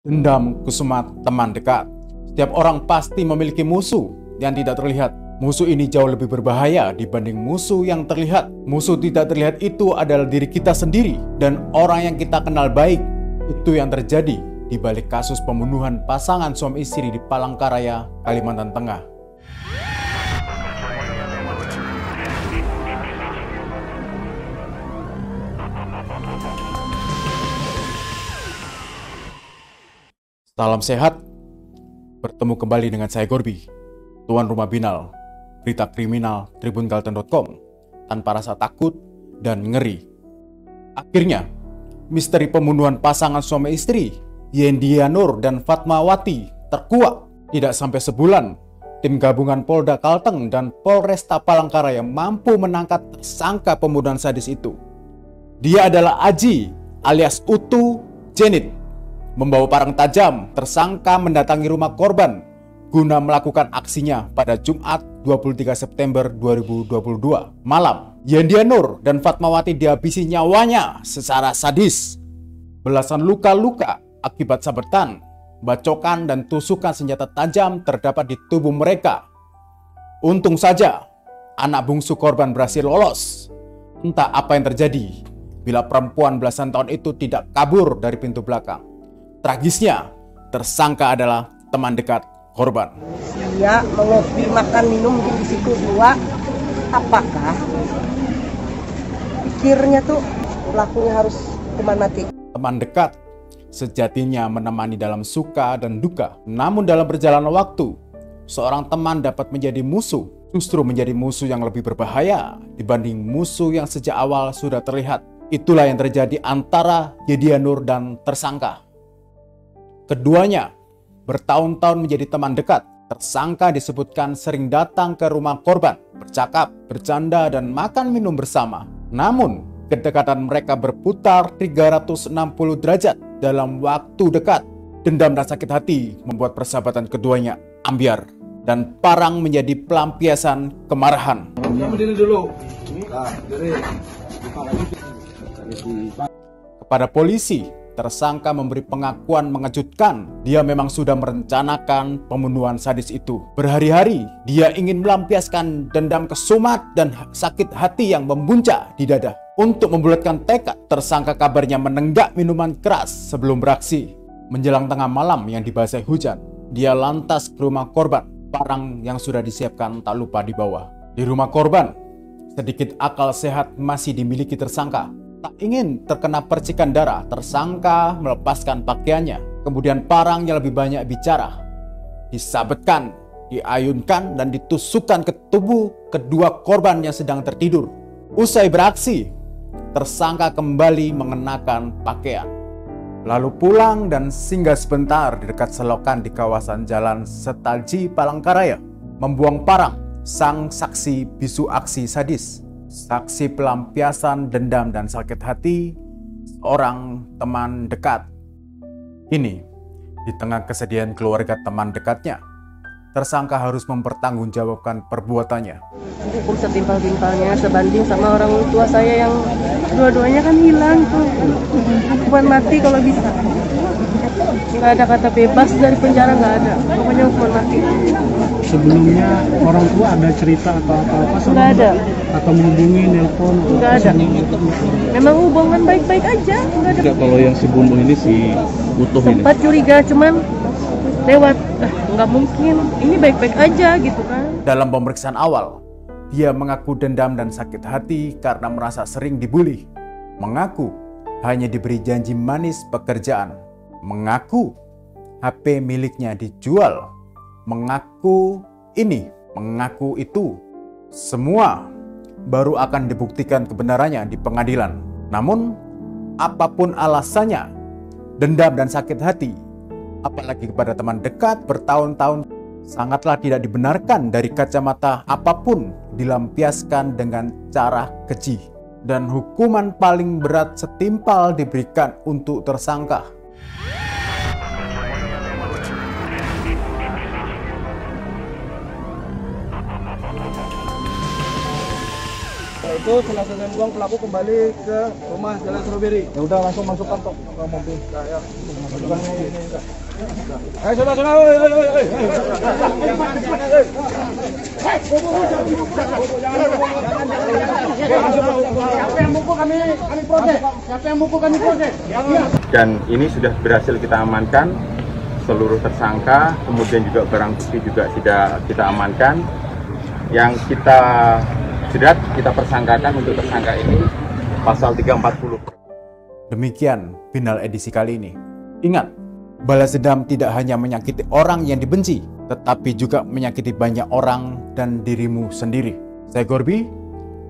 Dendam Kusuma teman dekat. Setiap orang pasti memiliki musuh yang tidak terlihat. Musuh ini jauh lebih berbahaya dibanding musuh yang terlihat. Musuh tidak terlihat itu adalah diri kita sendiri dan orang yang kita kenal baik. Itu yang terjadi di balik kasus pembunuhan pasangan suami istri di Palangkaraya, Kalimantan Tengah. Salam sehat, bertemu kembali dengan saya Gorbi, tuan rumah Binal, berita kriminal tribungalten.com, tanpa rasa takut dan ngeri. Akhirnya, misteri pembunuhan pasangan suami istri, Yendia Nur dan Fatmawati, terkuak. Tidak sampai sebulan, tim gabungan Polda Kalteng dan Polresta Palangkaraya mampu menangkap tersangka pembunuhan sadis itu. Dia adalah Aji alias Utu Jenit. Membawa parang tajam, tersangka mendatangi rumah korban guna melakukan aksinya pada Jumat 23 September 2022 malam. Yendia Nur dan Fatmawati dihabisi nyawanya secara sadis. Belasan luka-luka akibat sabetan, bacokan, dan tusukan senjata tajam terdapat di tubuh mereka. Untung saja, anak bungsu korban berhasil lolos. Entah apa yang terjadi bila perempuan belasan tahun itu tidak kabur dari pintu belakang. Tragisnya, tersangka adalah teman dekat korban. Dia mengopi, makan, minum di situ dua. Apakah pikirnya tuh pelakunya harus hukuman mati? Teman dekat sejatinya menemani dalam suka dan duka. Namun dalam perjalanan waktu, seorang teman dapat menjadi musuh. Justru menjadi musuh yang lebih berbahaya dibanding musuh yang sejak awal sudah terlihat. Itulah yang terjadi antara Yendia Nur dan tersangka. Keduanya bertahun-tahun menjadi teman dekat. Tersangka disebutkan sering datang ke rumah korban, bercakap, bercanda, dan makan minum bersama. Namun, kedekatan mereka berputar 360 derajat dalam waktu dekat. Dendam dan sakit hati membuat persahabatan keduanya ambyar, dan parang menjadi pelampiasan kemarahan. Kepada polisi, tersangka memberi pengakuan mengejutkan. Dia memang sudah merencanakan pembunuhan sadis itu. Berhari-hari dia ingin melampiaskan dendam kesumat dan sakit hati yang membuncah di dada. Untuk membulatkan tekad, tersangka kabarnya menenggak minuman keras sebelum beraksi. Menjelang tengah malam yang dibasahi hujan, dia lantas ke rumah korban. Parang yang sudah disiapkan tak lupa dibawa. Di rumah korban, sedikit akal sehat masih dimiliki tersangka. Tak ingin terkena percikan darah, tersangka melepaskan pakaiannya. Kemudian parang yang lebih banyak bicara disabetkan, diayunkan, dan ditusukkan ke tubuh kedua korban yang sedang tertidur. Usai beraksi, tersangka kembali mengenakan pakaian, lalu pulang dan singgah sebentar di dekat selokan di kawasan Jalan Setalji, Palangkaraya, membuang parang sang saksi bisu aksi sadis. Saksi pelampiasan dendam dan sakit hati seorang teman dekat. Ini, di tengah kesedihan keluarga teman dekatnya, tersangka harus mempertanggungjawabkan perbuatannya. Hukum setimpal-timpalnya sebanding sama orang tua saya yang dua-duanya kan hilang tuh. Hukuman mati kalau bisa. Nggak ada kata bebas dari penjara, nggak ada. Pokoknya hukuman mati. Sebelumnya orang tua ada cerita atau apa-apa sama Nggak ada. atau menghubungi, nelpon? Nggak ada. Memang hubungan baik-baik aja. Nggak ada. Kalau yang si bunuh ini si Utuh ini Sempat curiga, cuman lewat. Nggak mungkin. Ini baik-baik aja gitu kan. Dalam pemeriksaan awal, dia mengaku dendam dan sakit hati karena merasa sering dibully. Mengaku hanya diberi janji manis pekerjaan. Mengaku HP miliknya dijual. Mengaku ini, mengaku itu. Semua baru akan dibuktikan kebenarannya di pengadilan. Namun, apapun alasannya, dendam dan sakit hati, apalagi kepada teman dekat bertahun-tahun, sangatlah tidak dibenarkan dari kacamata apapun dilampiaskan dengan cara keji. Dan hukuman paling berat setimpal diberikan untuk tersangka. itu setelah selesai buang pelaku kembali ke rumah Jalan Strawberry. Ya udah langsung masukkan kok ke mobil. Ya. Masukkannya ini. Ayo saudara, Dan ini sudah berhasil kita amankan seluruh tersangka, kemudian juga barang bukti juga sudah kita amankan. Yang kita jerat, kita persangkakan untuk tersangka ini pasal 340. Demikian final edisi kali ini. Ingat, balas dendam tidak hanya menyakiti orang yang dibenci, tetapi juga menyakiti banyak orang dan dirimu sendiri. Saya Gorbi,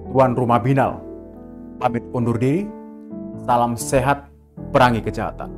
tuan rumah Binal. Pamit undur diri. Salam sehat, perangi kejahatan.